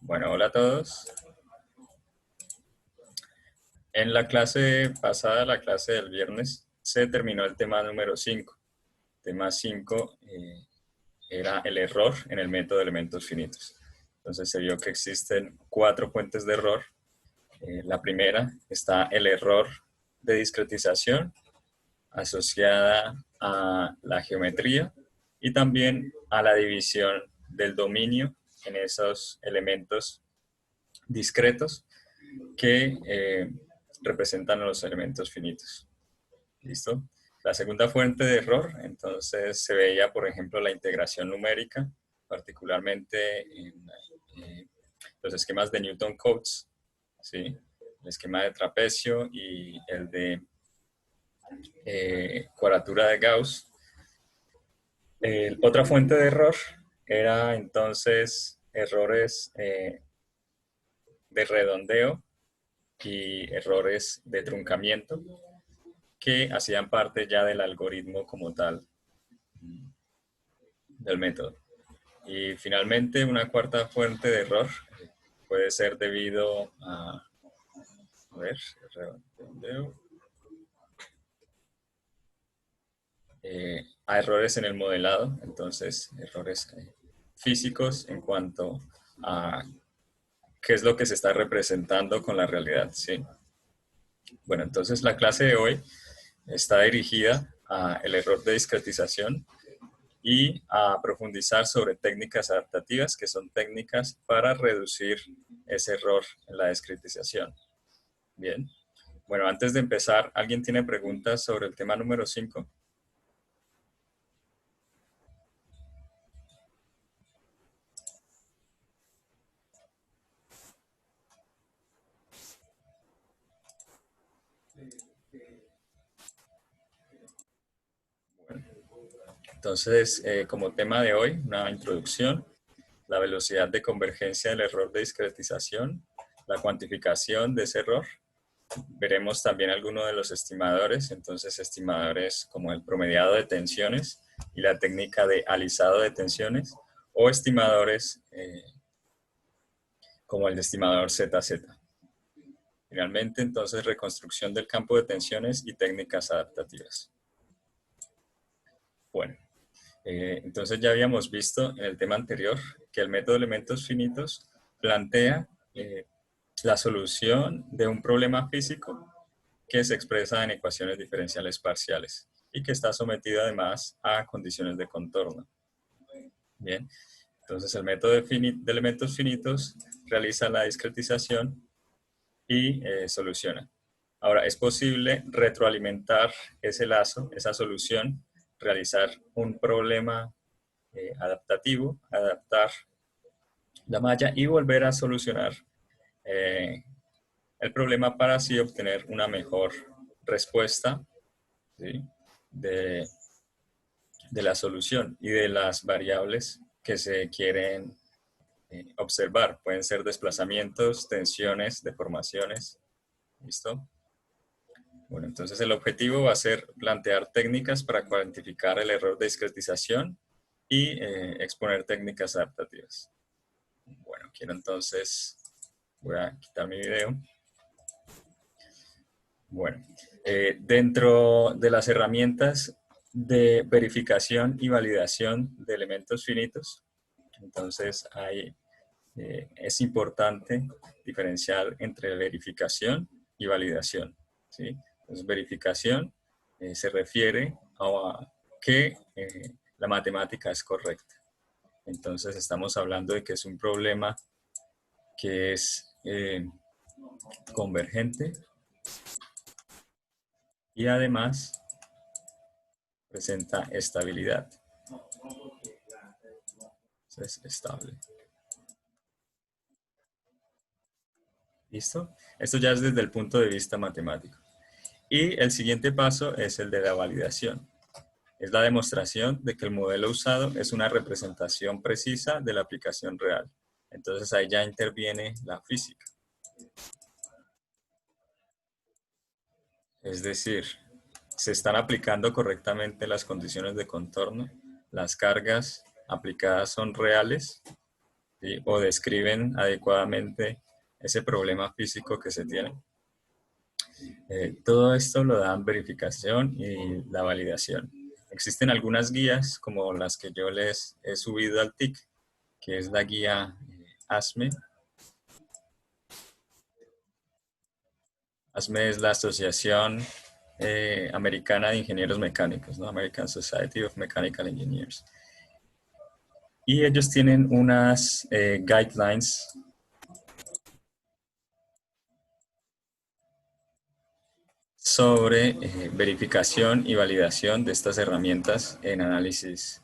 Bueno, hola a todos. En la clase pasada, la clase del viernes, se terminó el tema número 5. Tema 5 era el error en el método de elementos finitos. Entonces se vio que existen 4 fuentes de error. La primera está el error de discretización asociada a la geometría y también a la división del dominio en esos elementos discretos que representan los elementos finitos. ¿Listo? La segunda fuente de error, entonces se veía, por ejemplo, la integración numérica, particularmente en los esquemas de Newton-Cotes, ¿sí? El esquema de trapecio y el de cuadratura de Gauss. Otra fuente de error era entonces errores de redondeo y errores de truncamiento que hacían parte ya del algoritmo como tal del método. Y finalmente, una cuarta fuente de error puede ser debido a ver, a errores en el modelado, entonces errores físicos en cuanto a qué es lo que se está representando con la realidad, ¿sí? Bueno, entonces la clase de hoy está dirigida al error de discretización y a profundizar sobre técnicas adaptativas, que son técnicas para reducir ese error en la discretización. Bien. Bueno, antes de empezar, ¿alguien tiene preguntas sobre el tema número 5? Bueno, entonces, como tema de hoy, una introducción, la velocidad de convergencia del error de discretización, la cuantificación de ese error. Veremos también algunos de los estimadores, entonces estimadores como el promediado de tensiones y la técnica de alisado de tensiones, o estimadores como el de estimador ZZ. Finalmente, entonces, reconstrucción del campo de tensiones y técnicas adaptativas. Bueno, entonces ya habíamos visto en el tema anterior que el método de elementos finitos plantea la solución de un problema físico que se expresa en ecuaciones diferenciales parciales y que está sometido además a condiciones de contorno. Bien, entonces el método de elementos finitos realiza la discretización y soluciona. Ahora, es posible retroalimentar ese lazo, esa solución, realizar un problema adaptativo, adaptar la malla y volver a solucionar eh, el problema para así obtener una mejor respuesta, ¿sí?, de la solución y de las variables que se quieren observar. Pueden ser desplazamientos, tensiones, deformaciones. ¿Listo? Bueno, entonces el objetivo va a ser plantear técnicas para cuantificar el error de discretización y exponer técnicas adaptativas. Bueno, quiero entonces, voy a quitar mi video. Bueno, dentro de las herramientas de verificación y validación de elementos finitos, entonces es importante diferenciar entre verificación y validación, ¿sí? Entonces, verificación se refiere a que la matemática es correcta. Entonces, estamos hablando de que es un problema que es convergente y además presenta estabilidad. Es estable. ¿Listo? Esto ya es desde el punto de vista matemático. Y el siguiente paso es el de la validación. Es la demostración de que el modelo usado es una representación precisa de la aplicación real. Entonces ahí ya interviene la física. Es decir, se están aplicando correctamente las condiciones de contorno, las cargas aplicadas son reales, ¿sí? O describen adecuadamente ese problema físico que se tiene. Todo esto lo dan verificación y la validación. Existen algunas guías como las que yo les he subido al TIC, que es la guía ASME. ASME es la Asociación Americana de Ingenieros Mecánicos, ¿no? American Society of Mechanical Engineers. Y ellos tienen unas guidelines sobre verificación y validación de estas herramientas en análisis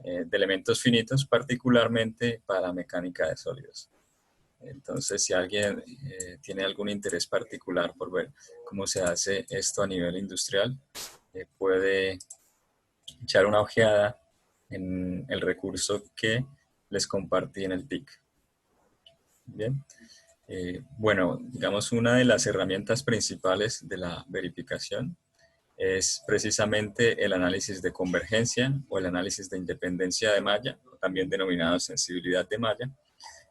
de elementos finitos, particularmente para mecánica de sólidos. Entonces, si alguien tiene algún interés particular por ver cómo se hace esto a nivel industrial, puede echar una ojeada en el recurso que les compartí en el TIC. Bien. Bueno, digamos, una de las herramientas principales de la verificación es precisamente el análisis de convergencia o el análisis de independencia de malla, también denominado sensibilidad de malla,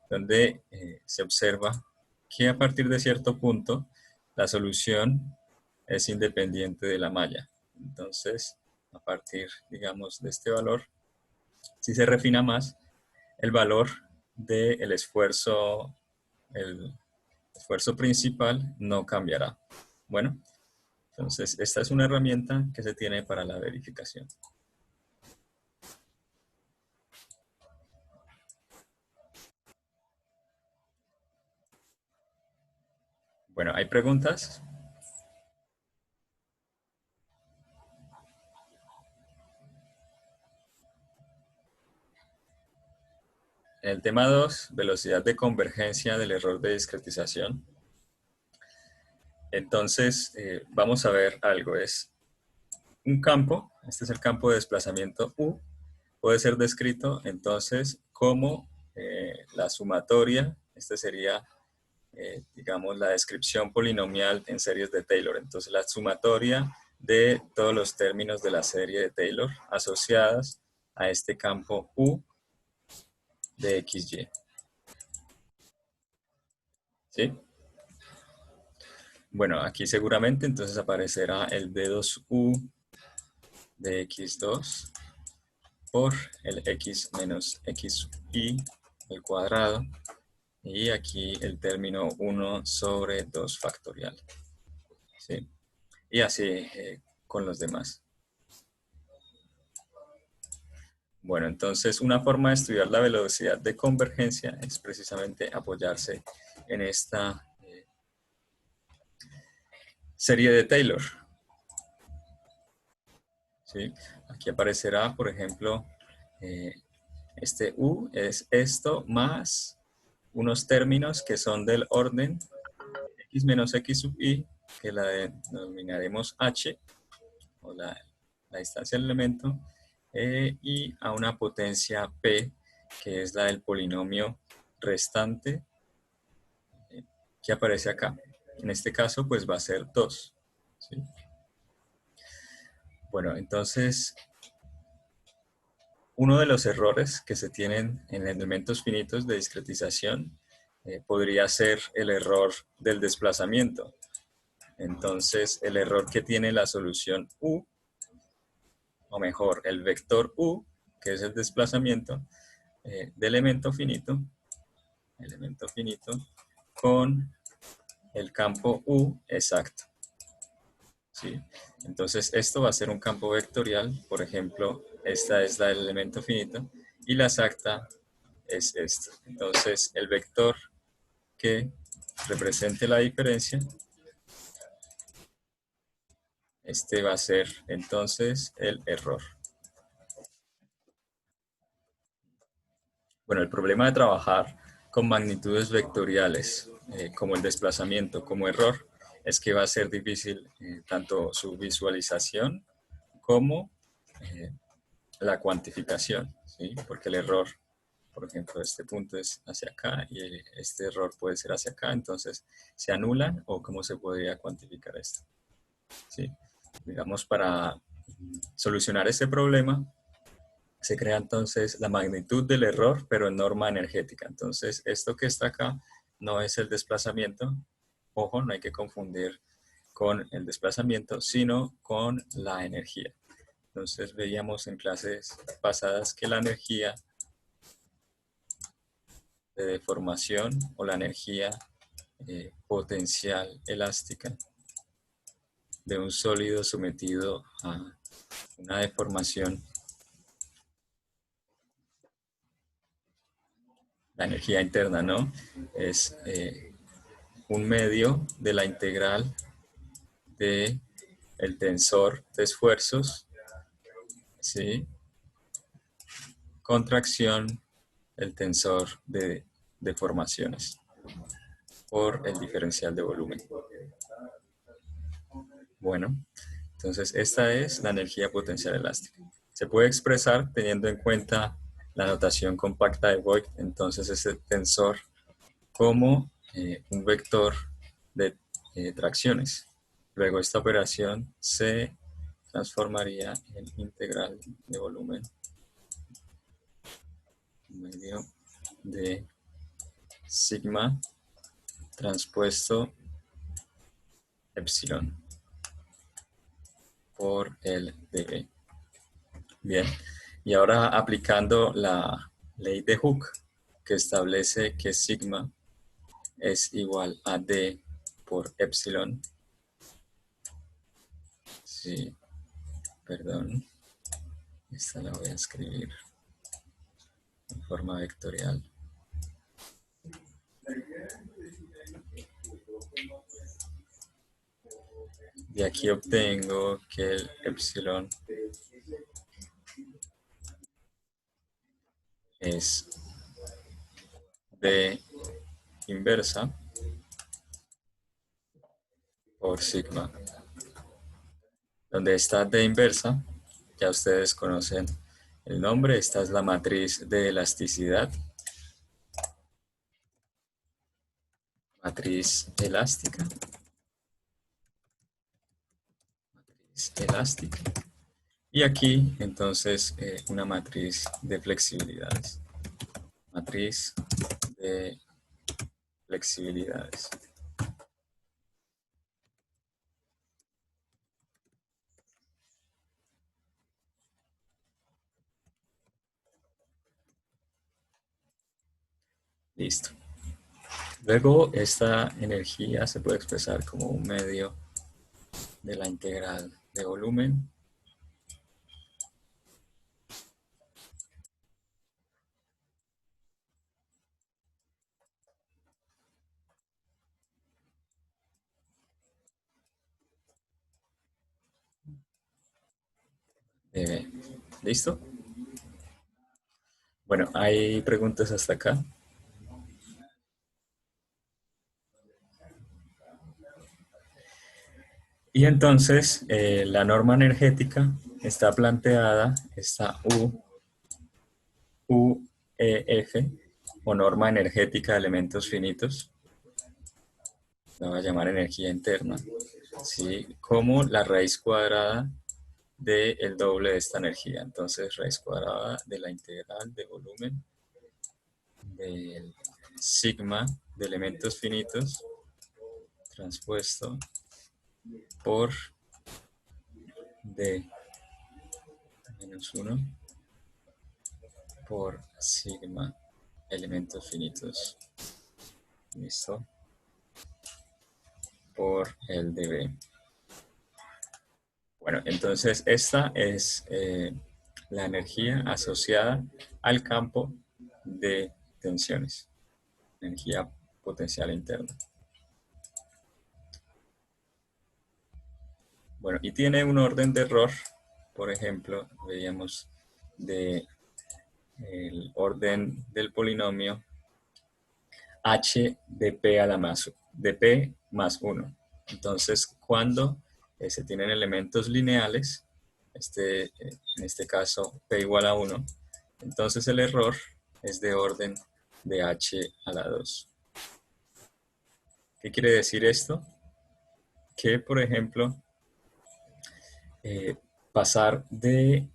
donde se observa que a partir de cierto punto la solución es independiente de la malla. Entonces, a partir, digamos, de este valor, si se refina más, el valor del esfuerzo, el esfuerzo principal no cambiará. Bueno, entonces esta es una herramienta que se tiene para la verificación. Bueno, ¿hay preguntas? En el tema 2, velocidad de convergencia del error de discretización. Entonces, vamos a ver algo. Es un campo, este es el campo de desplazamiento U, puede ser descrito entonces como la sumatoria, este sería, digamos, la descripción polinomial en series de Taylor. Entonces, la sumatoria de todos los términos de la serie de Taylor asociadas a este campo U de XY. ¿Sí? Bueno, aquí seguramente entonces aparecerá el D2U de X2 por el X menos XY al cuadrado. Y aquí el término 1 sobre 2 factorial. ¿Sí? Y así con los demás. Bueno, entonces una forma de estudiar la velocidad de convergencia es precisamente apoyarse en esta serie de Taylor. ¿Sí? Aquí aparecerá, por ejemplo, este U es esto más unos términos que son del orden X menos X sub I, que la denominaremos H, o la distancia del elemento, y a una potencia P, que es la del polinomio restante, que aparece acá. En este caso, pues va a ser 2. ¿Sí? Bueno, entonces, uno de los errores que se tienen en elementos finitos de discretización podría ser el error del desplazamiento. Entonces, el error que tiene la solución U, o mejor, el vector U, que es el desplazamiento de elemento finito, con el campo U exacto. ¿Sí? Entonces, esto va a ser un campo vectorial. Por ejemplo, esta es la del elemento finito y la exacta es esta. Entonces, el vector que represente la diferencia, este va a ser entonces el error. Bueno, el problema de trabajar con magnitudes vectoriales, como el desplazamiento, como error, es que va a ser difícil tanto su visualización como la cuantificación, ¿sí? Porque el error, por ejemplo, este punto es hacia acá y este error puede ser hacia acá, entonces se anulan o cómo se podría cuantificar esto. ¿Sí? Digamos, para solucionar este problema, se crea entonces la magnitud del error, pero en norma energética. Entonces, esto que está acá no es el desplazamiento. Ojo, no hay que confundir con el desplazamiento, sino con la energía. Entonces, veíamos en clases pasadas que la energía de deformación o la energía potencial elástica de un sólido sometido a una deformación, la energía interna, ¿no? Es un medio de la integral de el tensor de esfuerzos, ¿sí? Contracción, el tensor de deformaciones por el diferencial de volumen. Bueno, entonces esta es la energía potencial elástica. Se puede expresar teniendo en cuenta la notación compacta de Voigt, entonces ese tensor como un vector de tracciones. Luego esta operación se transformaría en integral de volumen medio de sigma transpuesto epsilon por el dB. Bien, y ahora aplicando la ley de Hooke, que establece que sigma es igual a d por epsilon. Sí, perdón, esta la voy a escribir en forma vectorial. Y aquí obtengo que el epsilon es d inversa por sigma. Donde está d inversa, ya ustedes conocen el nombre, esta es la matriz de elasticidad. Matriz elástica. Matriz elástica. Y aquí, entonces, una matriz de flexibilidades. Matriz de flexibilidades. Listo. Luego, esta energía se puede expresar como un medio de la integral de volumen de V. ¿Listo? Bueno, ¿hay preguntas hasta acá? Y entonces, la norma energética está planteada, esta UEF, o norma energética de elementos finitos, la voy a llamar energía interna, ¿sí? Como la raíz cuadrada del doble de esta energía. Entonces, raíz cuadrada de la integral de volumen del sigma de elementos finitos transpuesto por d menos 1 por sigma elementos finitos. ¿Listo? Por el dB. Bueno, entonces esta es la energía asociada al campo de tensiones. Energía potencial interna. Bueno, y tiene un orden de error. Por ejemplo, veíamos de el orden del polinomio h de p a la más, de p más 1. Entonces, cuando se tienen elementos lineales, en este caso p igual a 1, entonces el error es de orden de h a la 2. ¿Qué quiere decir esto? Que, por ejemplo, pasar de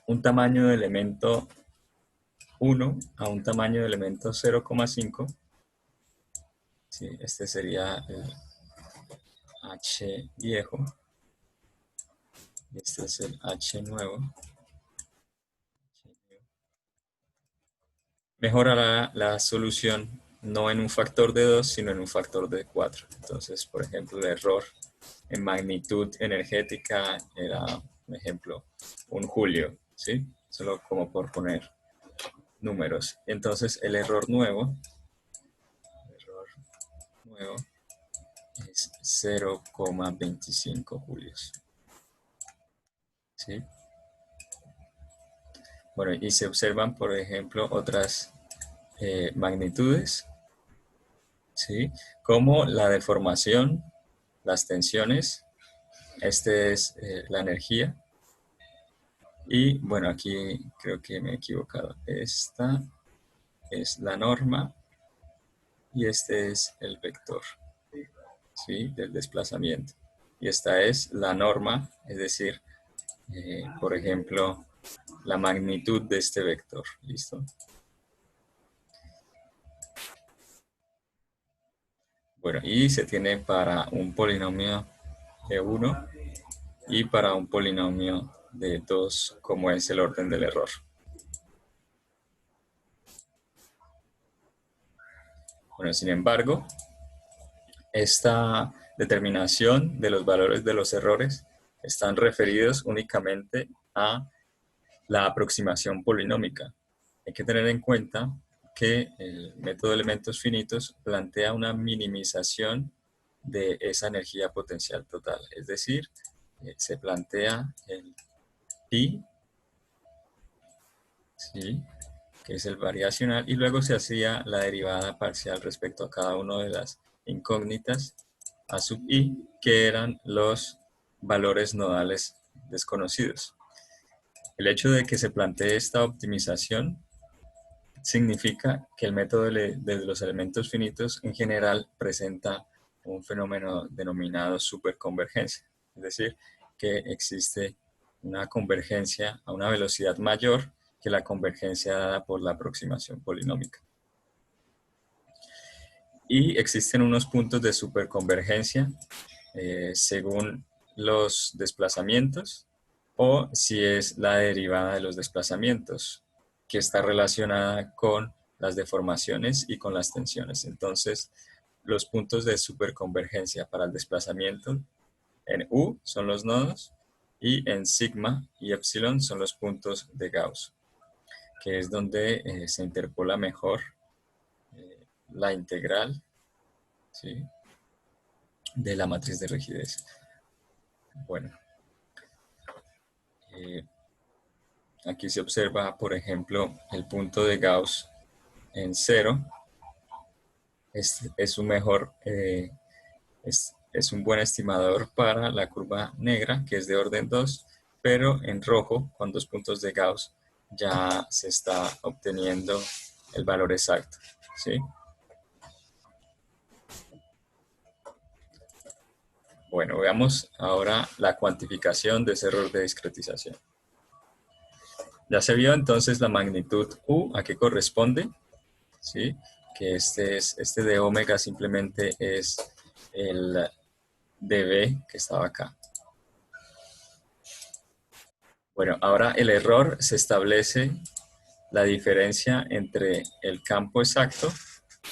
un tamaño de elemento 1 a un tamaño de elemento 0,5. ¿Sí? Este sería el H viejo. Este es el H nuevo. Mejorará la solución no en un factor de 2, sino en un factor de 4. Entonces, por ejemplo, el error en magnitud energética era, por ejemplo, un julio, ¿sí? Solo como por poner números. Entonces, el error nuevo es 0,25 julios, ¿sí? Bueno, y se observan, por ejemplo, otras magnitudes, ¿sí? Como la deformación, las tensiones, este es la energía, y bueno, aquí creo que me he equivocado. Esta es la norma y este es el vector, ¿sí? Del desplazamiento. Y esta es la norma, es decir, por ejemplo, la magnitud de este vector. ¿Listo? Bueno, y se tiene para un polinomio de 1 y para un polinomio de 2, como es el orden del error. Bueno, sin embargo, esta determinación de los valores de los errores están referidos únicamente a la aproximación polinómica. Hay que tener en cuenta que el método de elementos finitos plantea una minimización de esa energía potencial total. Es decir, se plantea el pi, ¿sí? Que es el variacional, y luego se hacía la derivada parcial respecto a cada una de las incógnitas a sub i, que eran los valores nodales desconocidos. El hecho de que se plantee esta optimización significa que el método de los elementos finitos en general presenta un fenómeno denominado superconvergencia, es decir, que existe una convergencia a una velocidad mayor que la convergencia dada por la aproximación polinómica. Y existen unos puntos de superconvergencia según los desplazamientos, o si es la derivada de los desplazamientos, que está relacionada con las deformaciones y con las tensiones. Entonces, los puntos de superconvergencia para el desplazamiento en U son los nodos, y en sigma y epsilon son los puntos de Gauss, que es donde se interpola mejor la integral, ¿sí? De la matriz de rigidez. Bueno, eh, aquí se observa, por ejemplo, el punto de Gauss en 0. Es un mejor, es un buen estimador para la curva negra, que es de orden 2, pero en rojo, con 2 puntos de Gauss, ya se está obteniendo el valor exacto, ¿sí? Bueno, veamos ahora la cuantificación de ese error de discretización. Ya se vio entonces la magnitud U a qué corresponde, ¿sí? Que este de omega simplemente es el dB que estaba acá. Bueno, ahora el error se establece la diferencia entre el campo exacto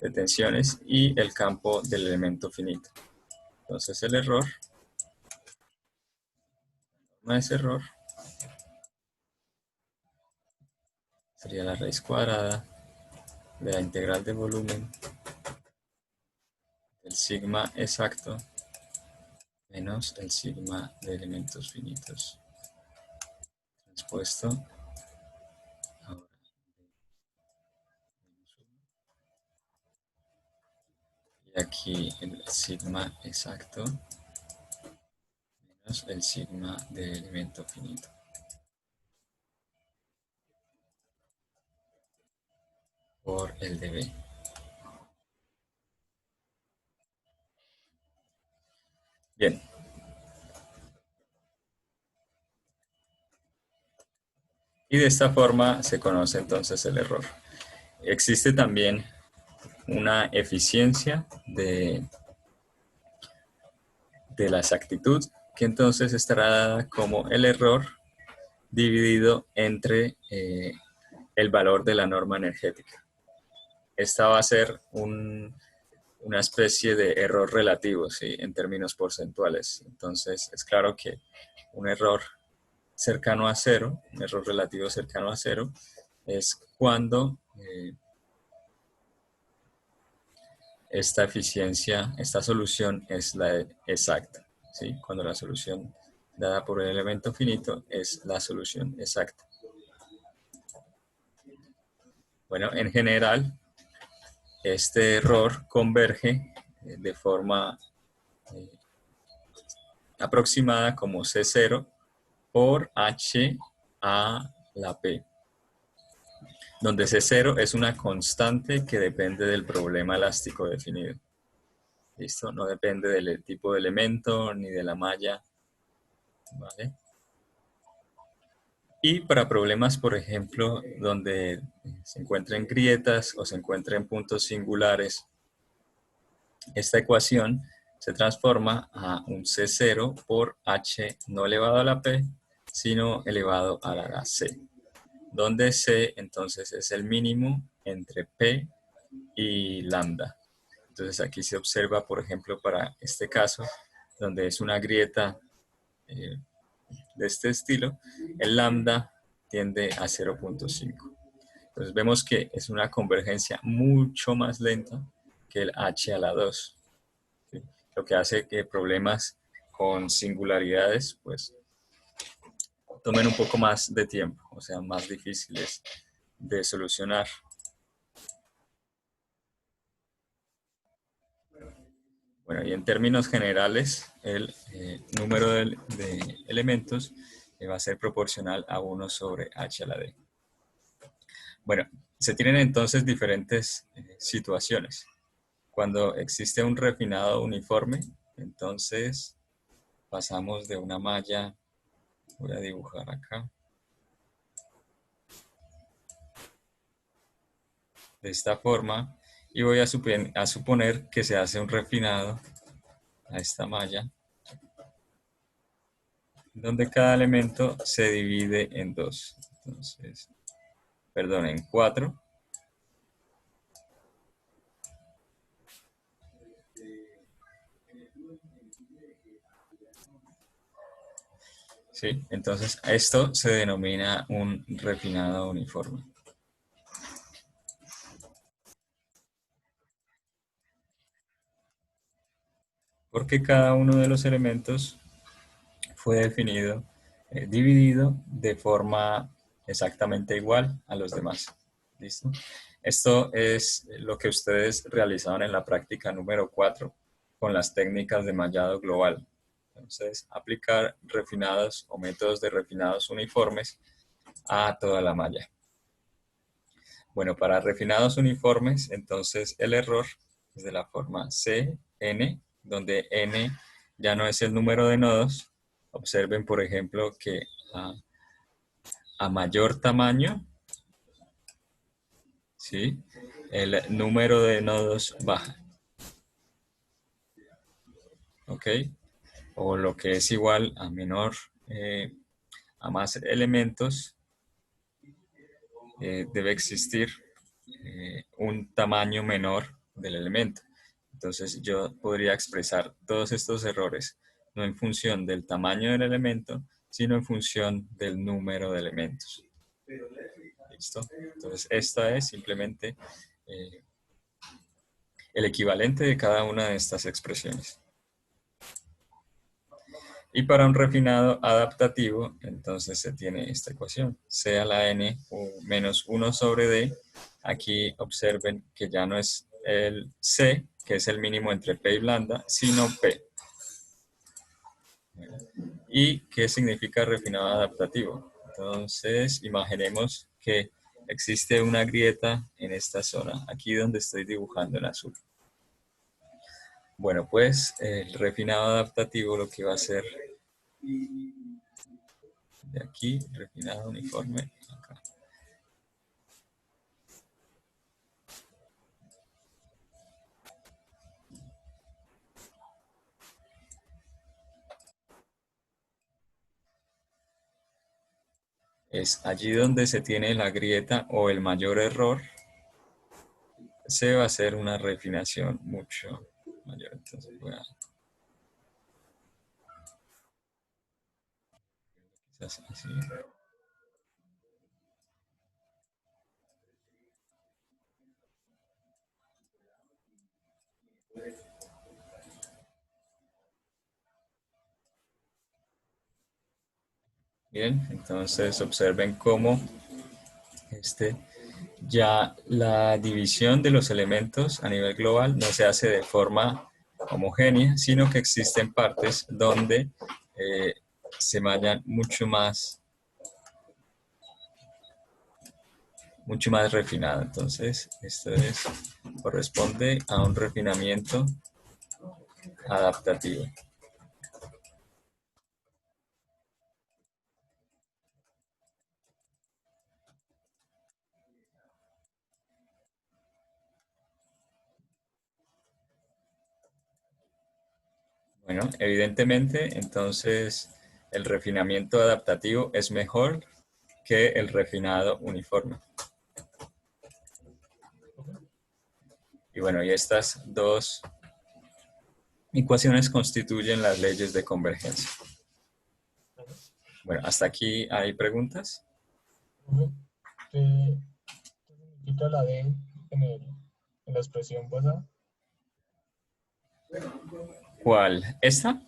de tensiones y el campo del elemento finito. Entonces el error, no es error, sería la raíz cuadrada de la integral de volumen del sigma exacto menos el sigma de elementos finitos transpuesto ahora y aquí el sigma exacto menos el sigma de elemento finito por el dB. Bien, Y de esta forma se conoce entonces el error. Existe también una eficiencia de la exactitud, que entonces estará dada como el error dividido entre el valor de la norma energética. Esta va a ser una especie de error relativo, ¿sí? En términos porcentuales. Entonces, es claro que un error cercano a cero, un error relativo cercano a cero, es cuando esta eficiencia, esta solución es la exacta, ¿sí? Cuando la solución dada por el elemento finito es la solución exacta. Bueno, en general, este error converge de forma aproximada como C0 por H a la P, donde C0 es una constante que depende del problema elástico definido. ¿Listo? No depende del tipo de elemento ni de la malla. ¿Vale? Y para problemas, por ejemplo, donde se encuentren grietas o se encuentren puntos singulares, esta ecuación se transforma a un C0 por H no elevado a la P, sino elevado a la C, donde C entonces es el mínimo entre P y lambda. Entonces aquí se observa, por ejemplo, para este caso, donde es una grieta de este estilo, el lambda tiende a 0.5. Entonces vemos que es una convergencia mucho más lenta que el h a la 2, ¿sí? Lo que hace que problemas con singularidades pues tomen un poco más de tiempo, o sea, más difíciles de solucionar. Bueno, y en términos generales, el número de elementos va a ser proporcional a 1 sobre h a la d. Bueno, se tienen entonces diferentes situaciones. Cuando existe un refinado uniforme, entonces pasamos de una malla, voy a dibujar acá, de esta forma, y voy a suponer que se hace un refinado a esta malla, donde cada elemento se divide en dos. Entonces, perdón, en cuatro. ¿Sí? Entonces, esto se denomina un refinado uniforme. Porque cada uno de los elementos fue definido, dividido de forma exactamente igual a los demás. ¿Listo? Esto es lo que ustedes realizaron en la práctica número 4 con las técnicas de mallado global. Entonces, aplicar refinados o métodos de refinados uniformes a toda la malla. Bueno, para refinados uniformes, entonces el error es de la forma Cn, donde n ya no es el número de nodos. Observen, por ejemplo, que a mayor tamaño, ¿sí? El número de nodos baja. ¿Ok? O lo que es igual a menor, a más elementos, debe existir un tamaño menor del elemento. Entonces yo podría expresar todos estos errores no en función del tamaño del elemento, sino en función del número de elementos. ¿Listo? Entonces esta es simplemente el equivalente de cada una de estas expresiones. Y para un refinado adaptativo, entonces se tiene esta ecuación, C a la n menos 1 sobre d. Aquí observen que ya no es el C, que es el mínimo entre P y lambda, sino P. ¿Y qué significa refinado adaptativo? Entonces, imaginemos que existe una grieta en esta zona, aquí donde estoy dibujando en azul. Bueno, pues el refinado adaptativo lo que va a hacer de aquí, refinado, uniforme, acá. Es allí donde se tiene la grieta o el mayor error, se va a hacer una refinación mucho mayor. Entonces voy a quizás así. Bien, entonces observen cómo este, ya la división de los elementos a nivel global no se hace de forma homogénea, sino que existen partes donde eh, se vayan mucho más refinado. Entonces, corresponde a un refinamiento adaptativo. Bueno, evidentemente, entonces el refinamiento adaptativo es mejor que el refinado uniforme. Y bueno, y estas dos ecuaciones constituyen las leyes de convergencia. Bueno, hasta aquí hay preguntas. ¿Qué significa la D en la expresión pasada? ¿Cuál? ¿Esta?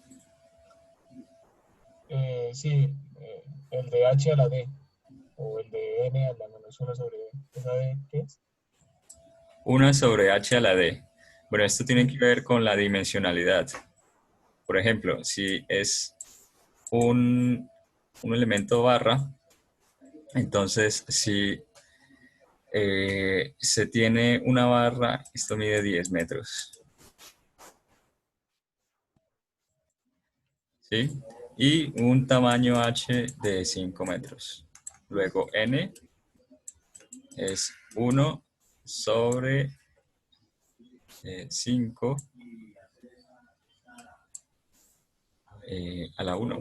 Sí, el de H a la D, o el de N a la menos 1 sobre D. ¿Esa D qué es? 1 sobre h a la d. Bueno, esto tiene Sí. que ver con la dimensionalidad. Por ejemplo, si es un elemento barra, entonces si se tiene una barra, esto mide 10 metros, ¿sí? Y un tamaño h de 5 metros. Luego n es 1 sobre 5 a la 1.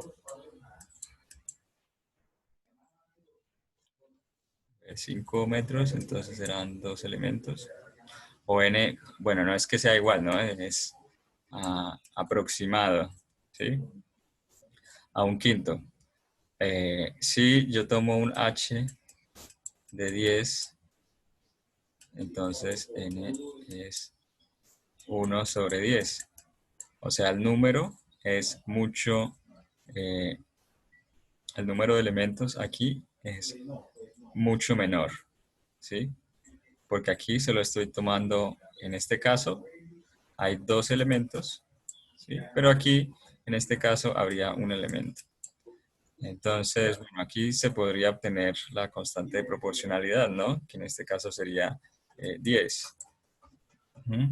5 metros, entonces serán dos elementos. O n, bueno, no es que sea igual, ¿no? Es aproximado, ¿sí? A un quinto. Si yo tomo un h de 10, entonces n es 1 sobre 10. O sea, el número es eh, el número de elementos aquí es mucho menor, ¿sí? Porque aquí se lo estoy tomando, en este caso, hay dos elementos, ¿sí? Pero aquí, en este caso, habría un elemento. Entonces, bueno, aquí se podría obtener la constante de proporcionalidad, ¿no? Que en este caso sería 10.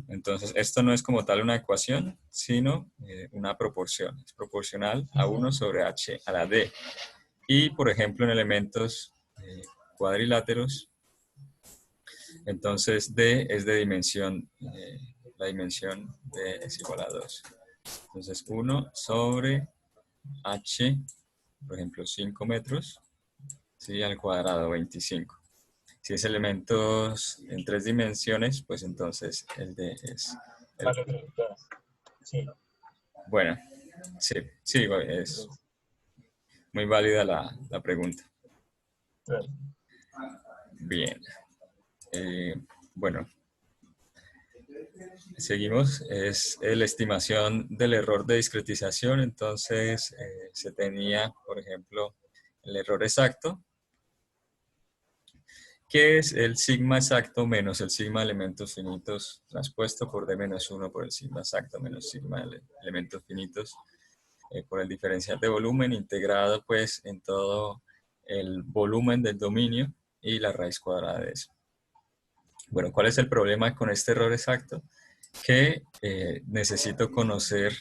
Entonces, esto no es como tal una ecuación, sino una proporción. Es proporcional a 1 sobre h a la d. Y, por ejemplo, en elementos cuadriláteros, entonces d es de dimensión, la dimensión d es igual a 2. Entonces, 1 sobre h, por ejemplo, 5 metros, ¿sí? Al cuadrado, 25. Si es elementos en tres dimensiones, pues entonces el d es el... Vale, ya. Sí. Bueno, sí, sí, es Entonces, muy válida la pregunta. claro. Bien. Eh, bueno, seguimos. Es la estimación del error de discretización. Entonces, se tenía, por ejemplo, el error exacto, que es el sigma exacto menos el sigma de elementos finitos transpuesto por d menos 1 por el sigma exacto menos sigma de elementos finitos por el diferencial de volumen integrado pues en todo el volumen del dominio y la raíz cuadrada de eso. Bueno, ¿cuál es el problema con este error exacto? Que necesito conocer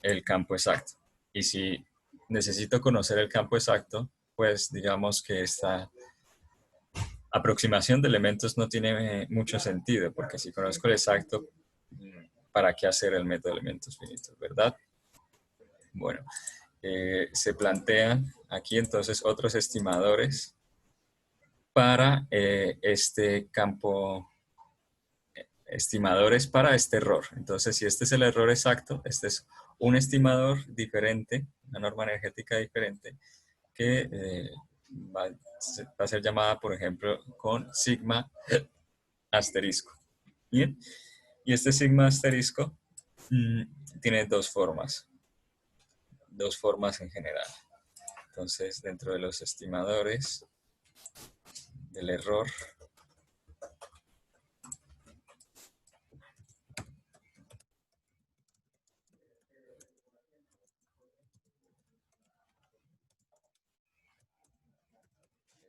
el campo exacto. Y si necesito conocer el campo exacto, pues digamos que esta aproximación de elementos no tiene mucho sentido, porque si conozco el exacto, ¿para qué hacer el método de elementos finitos, verdad? Bueno, se plantean aquí entonces otros estimadores para este campo, estimadores para este error. Entonces, si este es el error exacto, este es un estimador diferente, una norma energética diferente, que va a ser llamada, por ejemplo, con sigma asterisco. Bien, y este sigma asterisco tiene dos formas en general. Entonces, dentro de los estimadores del error,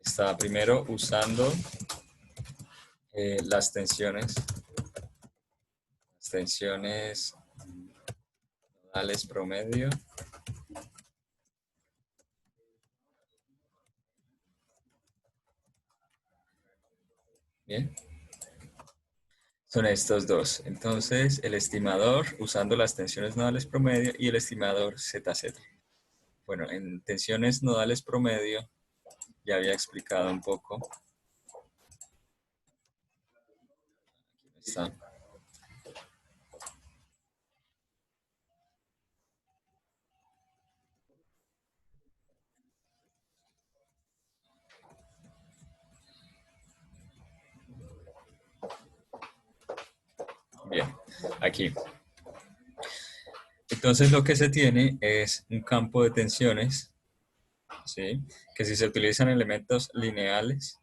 está primero usando las tensiones nodales promedio. Bien, son estos dos. Entonces, el estimador usando las tensiones nodales promedio y el estimador ZZ. Bueno, en tensiones nodales promedio ya había explicado un poco. Aquí está. Bien, aquí. Entonces lo que se tiene es un campo de tensiones, ¿sí? Que si se utilizan elementos lineales,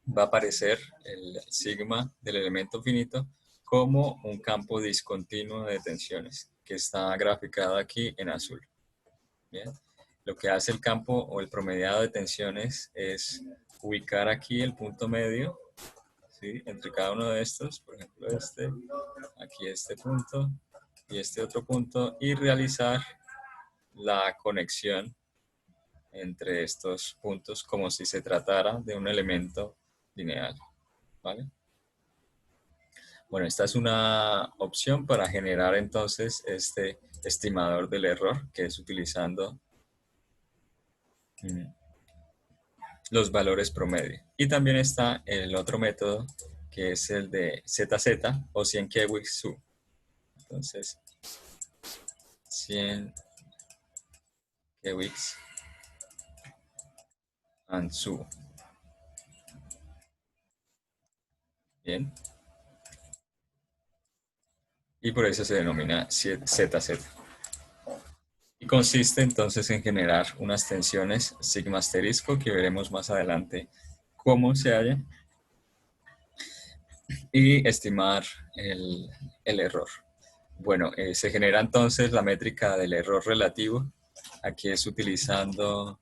va a aparecer el sigma del elemento finito como un campo discontinuo de tensiones, que está graficado aquí en azul. Bien. Lo que hace el campo o el promediado de tensiones es ubicar aquí el punto medio, ¿sí? Entre cada uno de estos, por ejemplo aquí este punto y este otro punto, y realizar la conexión entre estos puntos como si se tratara de un elemento lineal, ¿vale? Bueno, esta es una opción para generar entonces este estimador del error, que es utilizando los valores promedio. Y también está el otro método, que es el de ZZ o 100 Kewix Su. Entonces, 100 Kewix and Su. Bien. Y por eso se denomina ZZ. Y consiste entonces en generar unas tensiones sigma asterisco, que veremos más adelante cómo se hallan, y estimar el error. Bueno, se genera entonces la métrica del error relativo. Aquí es utilizando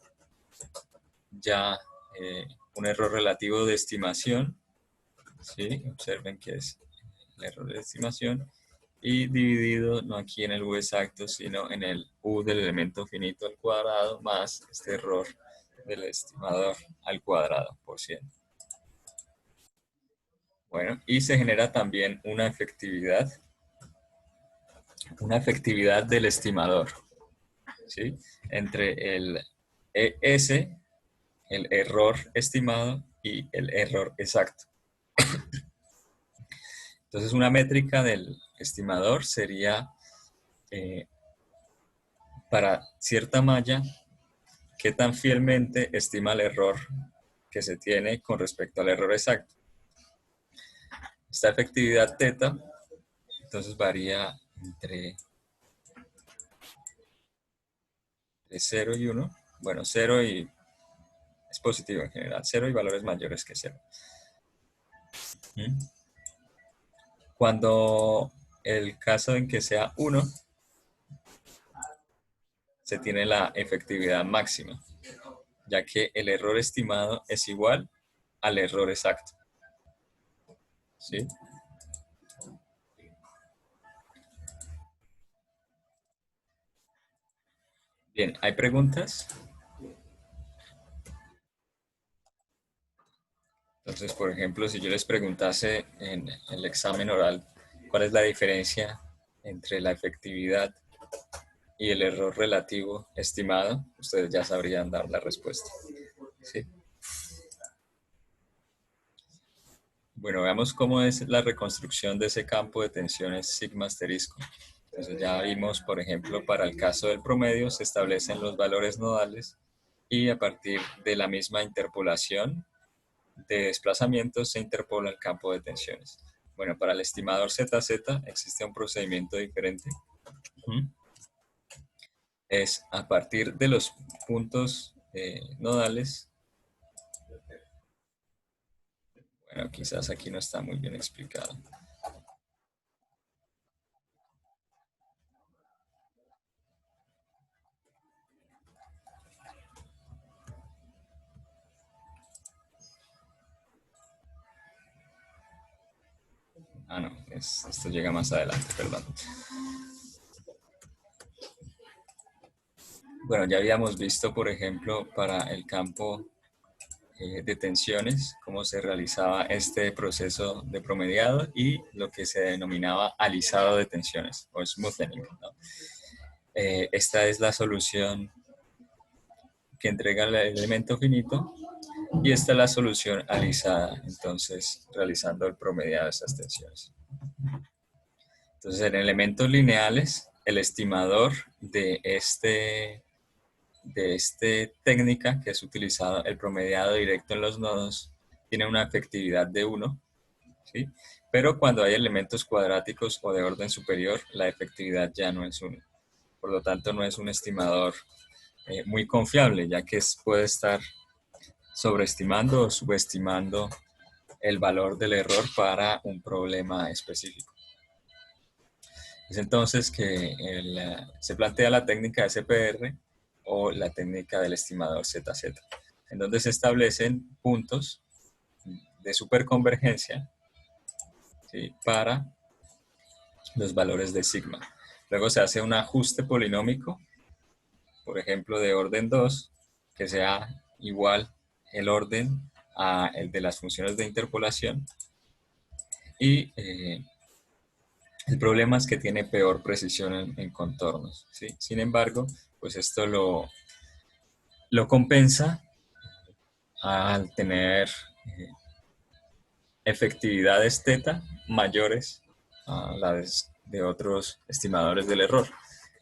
ya un error relativo de estimación. ¿Sí? Observen que es el error de estimación. Y dividido no aquí en el U exacto, sino en el U del elemento finito al cuadrado más este error del estimador al cuadrado por 100. Bueno, y se genera también una efectividad del estimador, ¿sí? Entre el ES, el error estimado, y el error exacto. Entonces, una métrica del estimador sería para cierta malla, qué tan fielmente estima el error que se tiene con respecto al error exacto. Esta efectividad teta, entonces varía entre 0 y 1. Bueno, 0 y es positivo en general, 0 y valores mayores que 0. Cuando el caso en que sea 1, se tiene la efectividad máxima, ya que el error estimado es igual al error exacto. ¿Sí? Bien, ¿hay preguntas? Entonces, por ejemplo, si yo les preguntase en el examen oral, ¿cuál es la diferencia entre la efectividad y el error relativo estimado? Ustedes ya sabrían dar la respuesta. ¿Sí? Bueno, veamos cómo es la reconstrucción de ese campo de tensiones sigma asterisco. Entonces ya vimos, por ejemplo, para el caso del promedio se establecen los valores nodales y a partir de la misma interpolación de desplazamientos se interpola el campo de tensiones. Bueno, para el estimador ZZ existe un procedimiento diferente. Es a partir de los puntos nodales. Bueno, quizás aquí no está muy bien explicado. Ah, no, esto llega más adelante, perdón. Bueno, ya habíamos visto, por ejemplo, para el campo de tensiones, cómo se realizaba este proceso de promediado y lo que se denominaba alisado de tensiones, o smoothing, ¿no? Esta es la solución que entrega el elemento finito y esta es la solución alisada, entonces realizando el promediado de esas tensiones. Entonces en elementos lineales, el estimador de esta técnica que es utilizado el promediado directo en los nodos tiene una efectividad de 1, ¿sí? Pero cuando hay elementos cuadráticos o de orden superior, la efectividad ya no es 1. Por lo tanto, no es un estimador muy confiable, ya que puede estar sobreestimando o subestimando el valor del error para un problema específico. Es entonces que se plantea la técnica SPR o la técnica del estimador ZZ, en donde se establecen puntos de superconvergencia, ¿sí?, para los valores de sigma. Luego se hace un ajuste polinómico, por ejemplo, de orden 2, que sea igual el orden a el de las funciones de interpolación. Y el problema es que tiene peor precisión en contornos, ¿sí? Sin embargo, pues esto lo compensa al tener efectividades θ mayores a las de otros estimadores del error.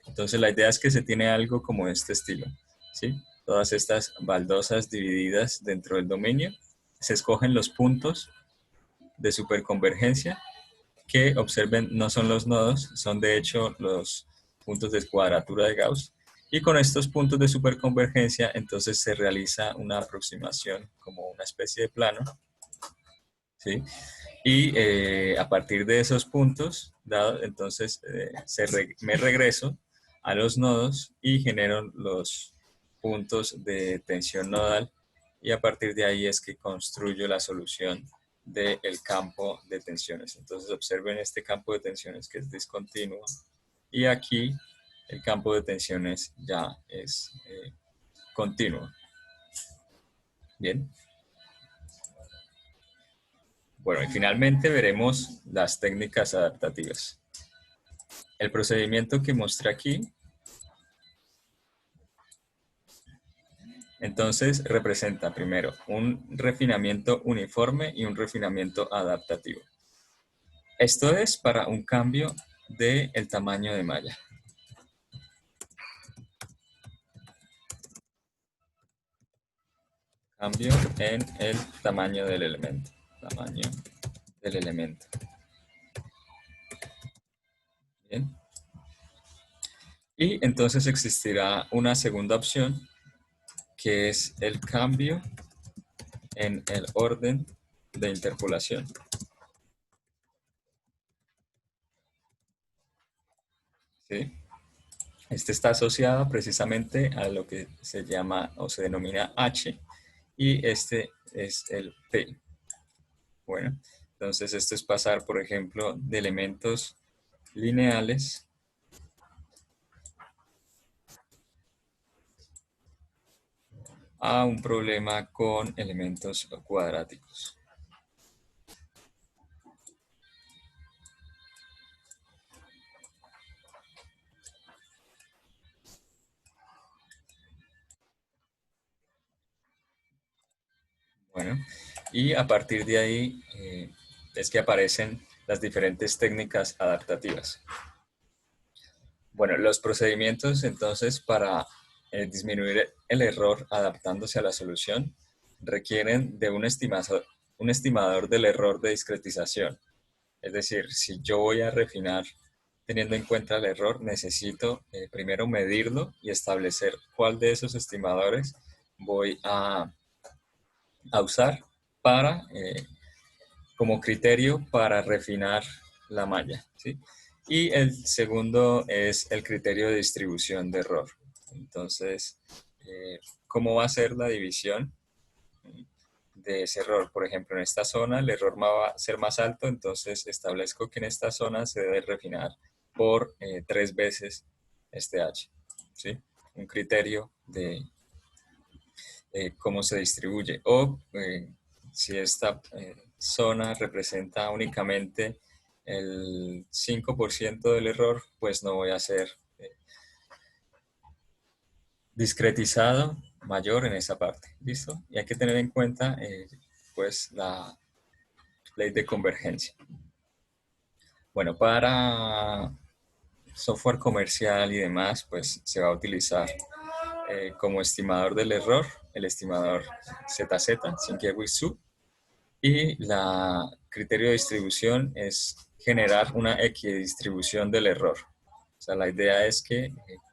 Entonces la idea es que se tiene algo como este estilo, ¿sí? Todas estas baldosas divididas dentro del dominio, se escogen los puntos de superconvergencia que, observen, no son los nodos, son de hecho los puntos de cuadratura de Gauss. Y con estos puntos de superconvergencia, entonces se realiza una aproximación como una especie de plano, ¿sí? Y a partir de esos puntos, entonces me regreso a los nodos y genero los puntos de tensión nodal y a partir de ahí es que construyo la solución del campo de tensiones. Entonces observen este campo de tensiones que es discontinuo y aquí el campo de tensiones ya es continuo. Bien. Bueno, y finalmente veremos las técnicas adaptativas. El procedimiento que mostré aquí, entonces, representa primero un refinamiento uniforme y un refinamiento adaptativo. Esto es para un cambio del tamaño de malla. Cambio en el tamaño del elemento. Tamaño del elemento. Bien. Y entonces existirá una segunda opción, que es el cambio en el orden de interpolación. ¿Sí? Este está asociado precisamente a lo que se llama o se denomina H y este es el P. Bueno, entonces esto es pasar, por ejemplo, de elementos lineales a un problema con elementos cuadráticos. Bueno, y a partir de ahí es que aparecen las diferentes técnicas adaptativas. Bueno, los procedimientos entonces para disminuir el error adaptándose a la solución requieren de un estimador del error de discretización. Es decir, si yo voy a refinar teniendo en cuenta el error, necesito primero medirlo y establecer cuál de esos estimadores voy a usar para, como criterio para refinar la malla, ¿sí? Y el segundo es el criterio de distribución de error. Entonces, ¿cómo va a ser la división de ese error? Por ejemplo, en esta zona el error va a ser más alto, entonces establezco que en esta zona se debe refinar por 3 veces este H, ¿sí? Un criterio de cómo se distribuye. O si esta zona representa únicamente el 5% del error, pues no voy a hacer discretizado mayor en esa parte. ¿Listo? Y hay que tener en cuenta pues la ley de convergencia. Bueno, para software comercial y demás, pues se va a utilizar como estimador del error el estimador ZZ, Sinkewitz-Su, y la criterio de distribución es generar una equidistribución del error. O sea, la idea es que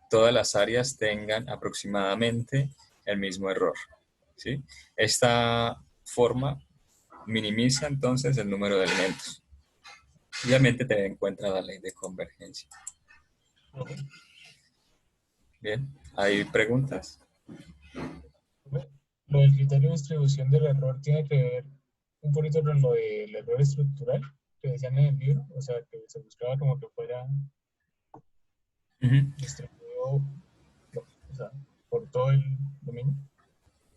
todas las áreas tengan aproximadamente el mismo error, ¿sí? Esta forma minimiza entonces el número de elementos. Obviamente tener en cuenta la ley de convergencia. Bien, ¿hay preguntas? Lo del criterio de distribución del error tiene que ver un poquito con lo del error estructural que decían en el libro, o sea, que se buscaba como que fuera Ujú. distribuido, o sea, por todo el dominio.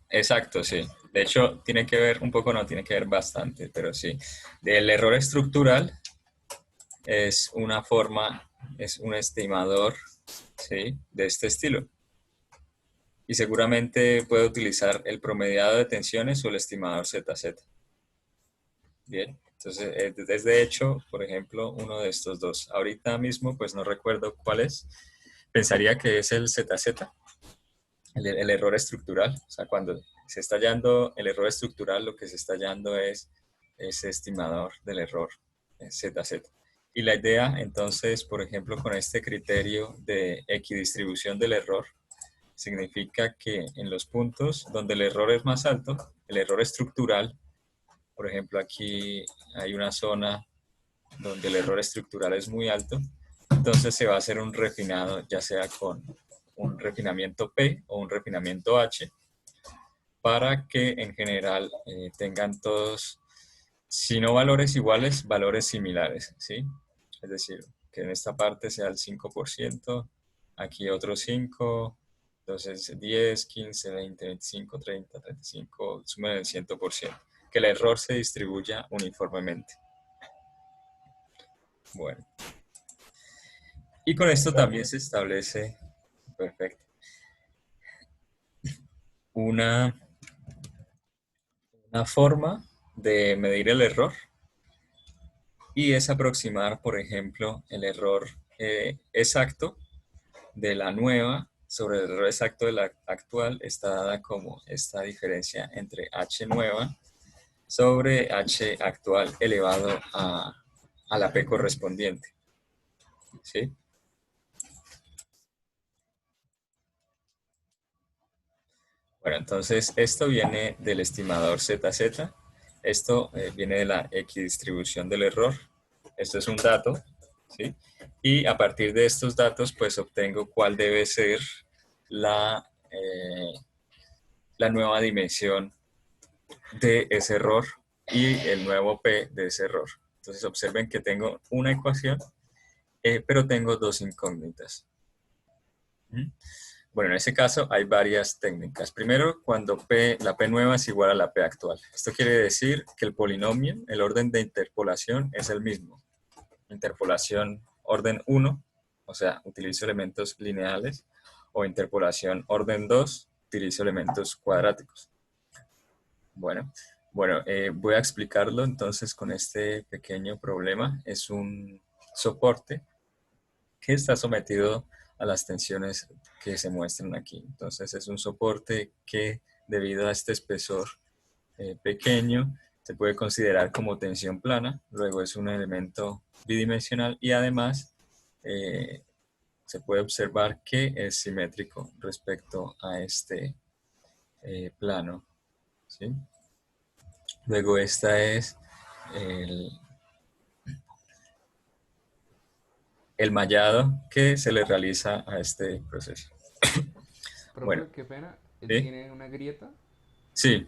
Exacto, sí. De hecho, tiene que ver un poco, no tiene que ver bastante, pero sí. El error estructural es una forma, es un estimador, ¿sí? De este estilo. Y seguramente puede utilizar el promediado de tensiones o el estimador ZZ. Bien, entonces es de hecho, por ejemplo, uno de estos dos. Ahorita mismo, pues no recuerdo cuál es. Pensaría que es el ZZ, el error estructural. O sea, cuando se está hallando el error estructural, lo que se está hallando es ese estimador del error ZZ. Y la idea, entonces, por ejemplo, con este criterio de equidistribución del error, significa que en los puntos donde el error es más alto, el error estructural, por ejemplo, aquí hay una zona donde el error estructural es muy alto, entonces se va a hacer un refinado, ya sea con un refinamiento P o un refinamiento H, para que en general tengan todos, si no valores iguales, valores similares, ¿sí? Es decir, que en esta parte sea el 5%, aquí otro 5%, entonces 10, 15, 20, 25, 30, 35, sumen el 100%. Que el error se distribuya uniformemente. Bueno. Y con esto Claro. también se establece, perfecto, una, una forma de medir el error y es aproximar, por ejemplo, el error exacto de la nueva sobre el error exacto de la actual está dada como esta diferencia entre H nueva sobre H actual elevado a la P correspondiente. ¿Sí? Bueno, entonces esto viene del estimador ZZ, esto viene de la equidistribución del error, esto es un dato, ¿sí? Y a partir de estos datos, pues obtengo cuál debe ser la, la nueva dimensión de ese error y el nuevo P de ese error. Entonces observen que tengo una ecuación, pero tengo dos incógnitas. ¿Mm? Bueno, en ese caso hay varias técnicas. Primero, cuando la P nueva es igual a la P actual. Esto quiere decir que el polinomio, el orden de interpolación es el mismo. Interpolación orden 1, o sea, utilizo elementos lineales, o interpolación orden 2, utilizo elementos cuadráticos. Bueno, voy a explicarlo entonces con este pequeño problema. Es un soporte que está sometido a las tensiones que se muestran aquí. Entonces es un soporte que debido a este espesor pequeño se puede considerar como tensión plana. Luego es un elemento bidimensional y además se puede observar que es simétrico respecto a este plano, ¿sí? Luego esta es el mallado que se le realiza a este proceso. Bueno, Profe, qué pena. ¿sí? ¿Tiene una grieta? Sí,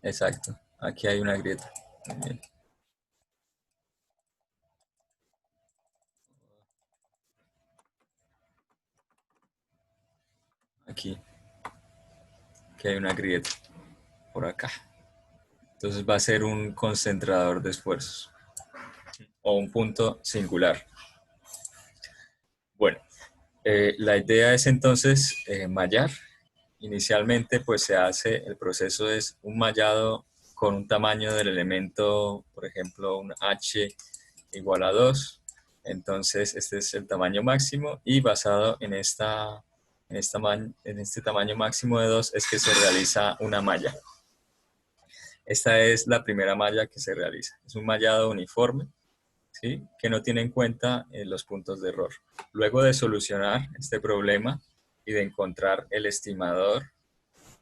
exacto. Aquí hay una grieta. Muy bien. Aquí hay una grieta por acá. Entonces va a ser un concentrador de esfuerzos o un punto singular. Bueno, la idea es entonces mallar. Inicialmente pues se hace, el proceso es un mallado con un tamaño del elemento, por ejemplo, un H igual a 2. Entonces este es el tamaño máximo y basado en este tamaño máximo de 2 es que se realiza una malla. Esta es la primera malla que se realiza. Es un mallado uniforme, ¿sí? Que no tiene en cuenta los puntos de error. Luego de solucionar este problema y de encontrar el estimador,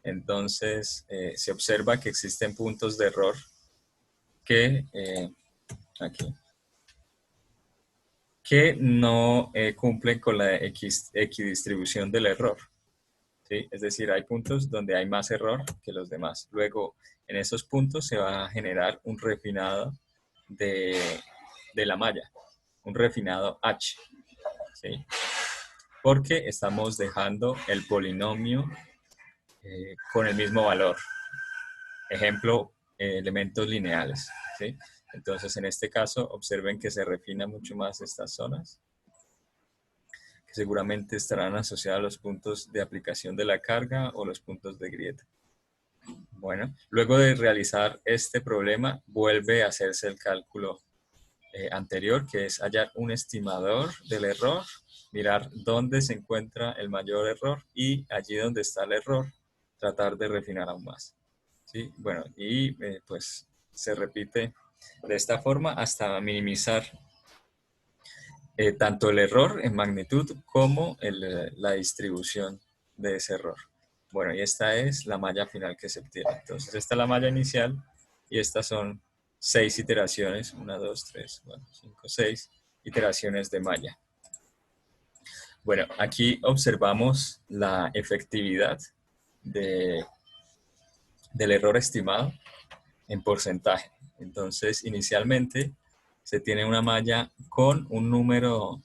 entonces se observa que existen puntos de error que, aquí, que no cumplen con la equidistribución del error. ¿Sí? Es decir, hay puntos donde hay más error que los demás. Luego, en esos puntos se va a generar un refinado de la malla, un refinado H, ¿sí? Porque estamos dejando el polinomio con el mismo valor. Ejemplo, elementos lineales, ¿sí? Entonces, en este caso, observen que se refina mucho más estas zonas, que seguramente estarán asociadas a los puntos de aplicación de la carga o los puntos de grieta. Bueno, luego de realizar este problema, vuelve a hacerse el cálculo anterior, que es hallar un estimador del error, mirar dónde se encuentra el mayor error y allí donde está el error, tratar de refinar aún más. ¿Sí? Bueno, y pues se repite de esta forma hasta minimizar tanto el error en magnitud como la distribución de ese error. Bueno, y esta es la malla final que se obtiene. Entonces, esta es la malla inicial y estas son 6 iteraciones, 1, 2, 3, 4, 5, 6 iteraciones de malla. Bueno, aquí observamos la efectividad del error estimado en porcentaje. Entonces, inicialmente se tiene una malla con un número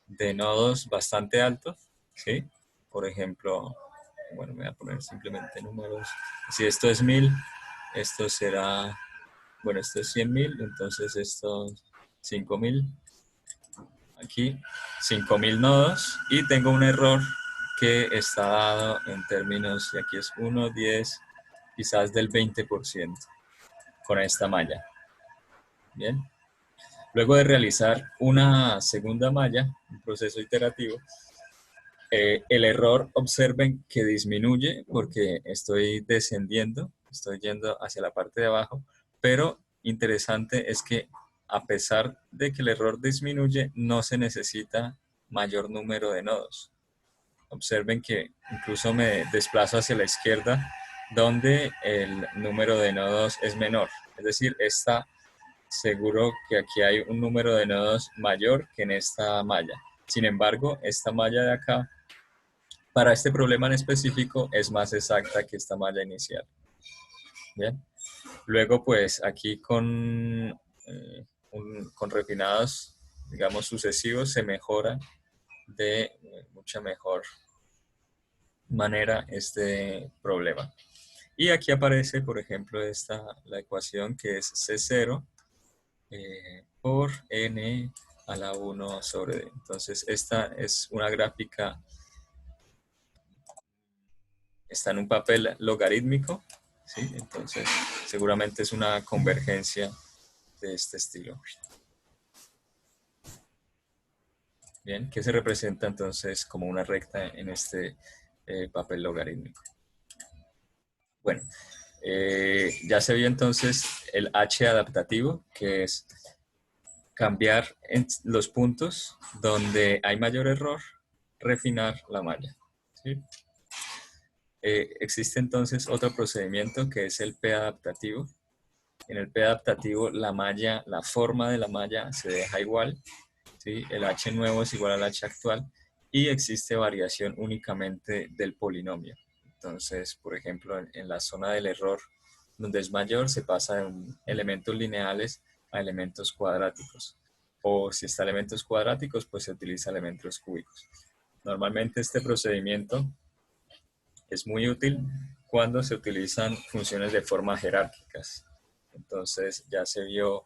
de nodos bastante alto, ¿sí? Por ejemplo, bueno, me voy a poner simplemente números. Si esto es 1000, esto será, bueno, esto es 100.000, entonces esto 5000. Aquí 5000 nodos y tengo un error que está dado en términos, y aquí es 1, 10, quizás del 20% con esta malla. Bien. Luego de realizar una segunda malla, un proceso iterativo, el error, observen que disminuye porque estoy descendiendo, estoy yendo hacia la parte de abajo, pero interesante es que a pesar de que el error disminuye, no se necesita mayor número de nodos. Observen que incluso me desplazo hacia la izquierda, donde el número de nodos es menor. Es decir, está seguro que aquí hay un número de nodos mayor que en esta malla. Sin embargo, esta malla de acá, para este problema en específico, es más exacta que esta malla inicial. Bien. Luego, pues aquí con refinados, digamos, sucesivos, se mejora de mucha mejor manera este problema. Y aquí aparece, por ejemplo, la ecuación que es C0 por n a la 1 sobre d. Entonces, esta es una gráfica, está en un papel logarítmico, ¿sí? Entonces, seguramente es una convergencia de este estilo. Bien, que se representa entonces como una recta en este papel logarítmico. Bueno, ya se vio entonces el H adaptativo, que es cambiar en los puntos donde hay mayor error, refinar la malla, ¿sí? Existe entonces otro procedimiento que es el P adaptativo. En el P adaptativo la malla, la forma de la malla se deja igual, ¿sí? El H nuevo es igual al H actual y existe variación únicamente del polinomio. Entonces, por ejemplo, en la zona del error, donde es mayor, se pasa de elementos lineales a elementos cuadráticos. O si está elementos cuadráticos, pues se utiliza elementos cúbicos. Normalmente este procedimiento es muy útil cuando se utilizan funciones de forma jerárquicas. Entonces ya se vio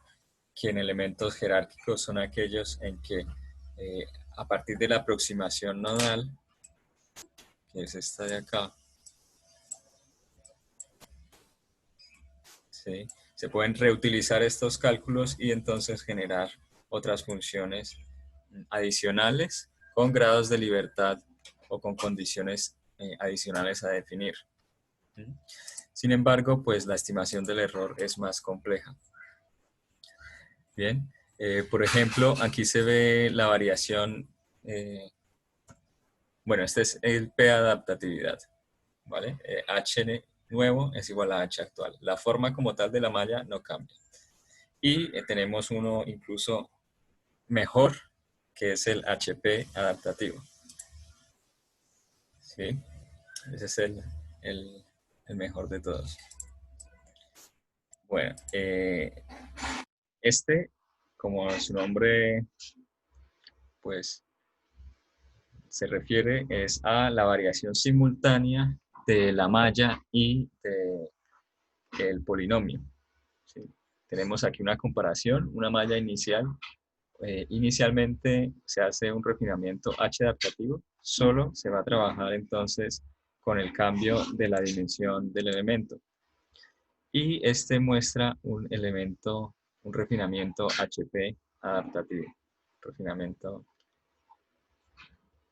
que en elementos jerárquicos son aquellos en que a partir de la aproximación nodal, que es esta de acá, ¿sí? Se pueden reutilizar estos cálculos y entonces generar otras funciones adicionales con grados de libertad o con condiciones adicionales a definir. Sin embargo, pues la estimación del error es más compleja. Bien, por ejemplo, aquí se ve la variación, bueno, este es el P adaptatividad, ¿vale? H nuevo es igual a H actual. La forma como tal de la malla no cambia. Y tenemos uno incluso mejor, que es el HP adaptativo. ¿Sí? Ese es el mejor de todos. Bueno, como su nombre pues se refiere, es a la variación simultánea de la malla y del polinomio. ¿Sí? Tenemos aquí una comparación, una malla inicial. Inicialmente se hace un refinamiento H adaptativo, solo se va a trabajar entonces con el cambio de la dimensión del elemento. Y este muestra un refinamiento HP adaptativo, refinamiento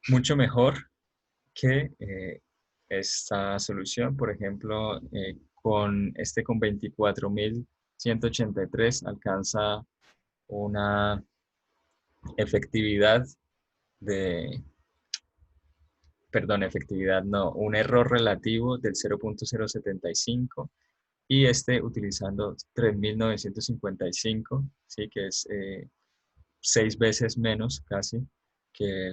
mucho mejor que esta solución. Por ejemplo, con 24.183 alcanza una efectividad un error relativo del 0.075 y utilizando 3.955, ¿sí? Que es 6 veces menos casi que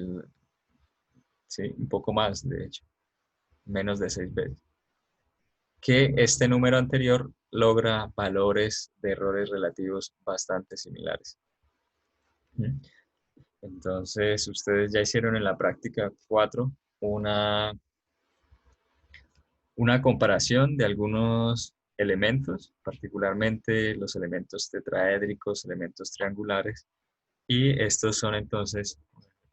sí, un poco más de hecho, menos de 6 veces. Que este número anterior logra valores de errores relativos bastante similares. Entonces, ustedes ya hicieron en la práctica 4 una comparación de algunos elementos, particularmente los elementos tetraédricos, elementos triangulares, y estos son entonces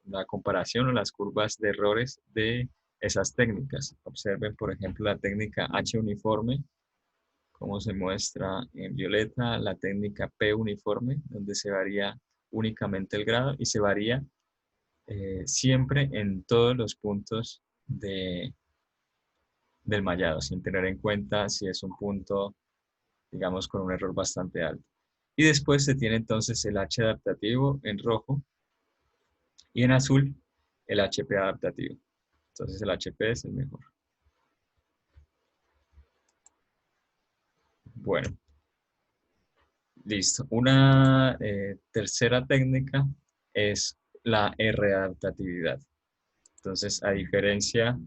la comparación o las curvas de errores de esas técnicas. Observen, por ejemplo, la técnica H uniforme, como se muestra en violeta, la técnica P uniforme, donde se varía únicamente el grado y se varía siempre en todos los puntos del mallado, sin tener en cuenta si es un punto, digamos, con un error bastante alto. Y después se tiene entonces el H adaptativo en rojo y en azul el HP adaptativo. Entonces el HP es el mejor. Bueno, listo. Una tercera técnica es la R adaptatividad. Entonces, la diferencia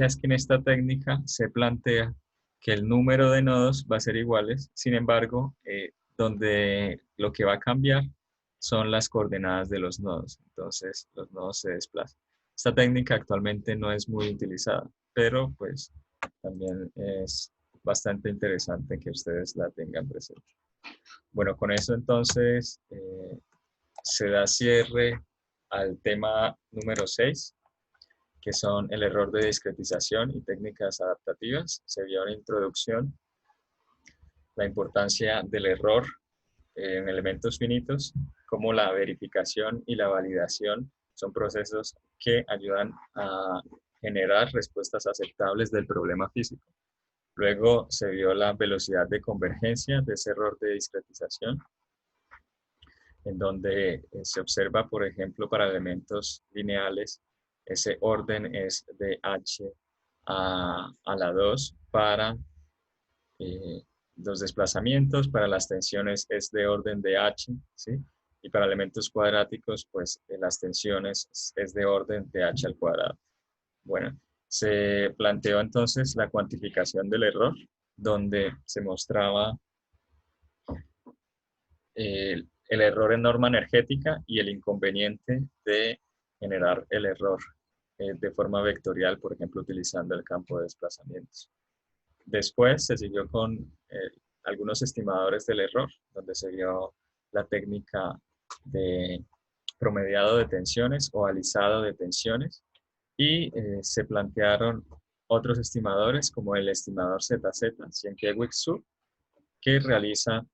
es que en esta técnica se plantea que el número de nodos va a ser iguales, sin embargo, donde lo que va a cambiar son las coordenadas de los nodos. Entonces, los nodos se desplazan. Esta técnica actualmente no es muy utilizada, pero pues también es bastante interesante que ustedes la tengan presente. Bueno, con eso entonces se da cierre al tema número 6, que son el error de discretización y técnicas adaptativas. Se vio una introducción, la importancia del error en elementos finitos, como la verificación y la validación son procesos que ayudan a generar respuestas aceptables del problema físico. Luego se vio la velocidad de convergencia de ese error de discretización, en donde se observa, por ejemplo, para elementos lineales, ese orden es de h a la 2 para los desplazamientos, para las tensiones es de orden de h, ¿sí? Y para elementos cuadráticos, pues las tensiones es de orden de h al cuadrado. Bueno, se planteó entonces la cuantificación del error, donde se mostraba el error en norma energética y el inconveniente de generar el error de forma vectorial, por ejemplo, utilizando el campo de desplazamientos. Después se siguió con algunos estimadores del error, donde se vio la técnica de promediado de tensiones o alisado de tensiones, y se plantearon otros estimadores como el estimador ZZ, Sienkiewicz-Sue, que realiza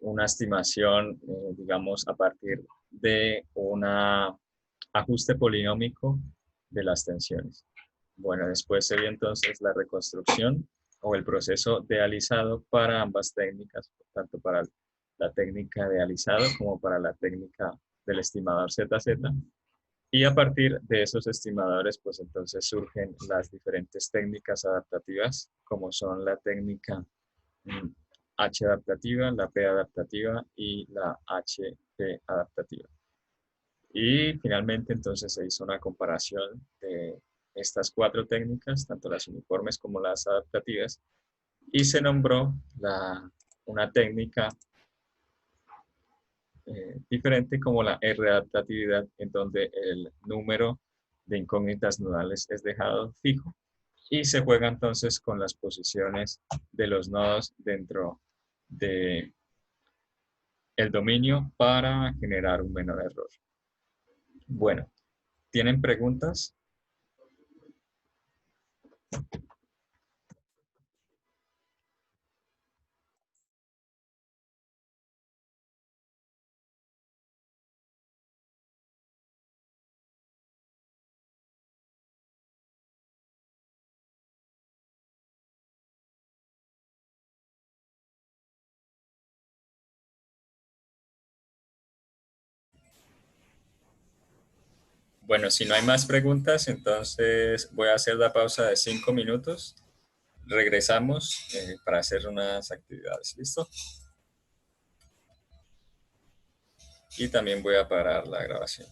una estimación, digamos, a partir de un ajuste polinómico de las tensiones. Bueno, después se vio entonces la reconstrucción o el proceso de alisado para ambas técnicas, tanto para la técnica de alisado como para la técnica del estimador ZZ. Y a partir de esos estimadores, pues entonces surgen las diferentes técnicas adaptativas, como son la técnica H adaptativa, la P adaptativa y la HP adaptativa. Y finalmente entonces se hizo una comparación de estas 4 técnicas, tanto las uniformes como las adaptativas, y se nombró una técnica diferente como la R-adaptatividad, en donde el número de incógnitas nodales es dejado fijo y se juega entonces con las posiciones de los nodos dentro de el dominio para generar un menor error. Bueno, ¿tienen preguntas? Bueno, si no hay más preguntas, entonces voy a hacer la pausa de 5 minutos. Regresamos para hacer unas actividades. ¿Listo? Y también voy a parar la grabación.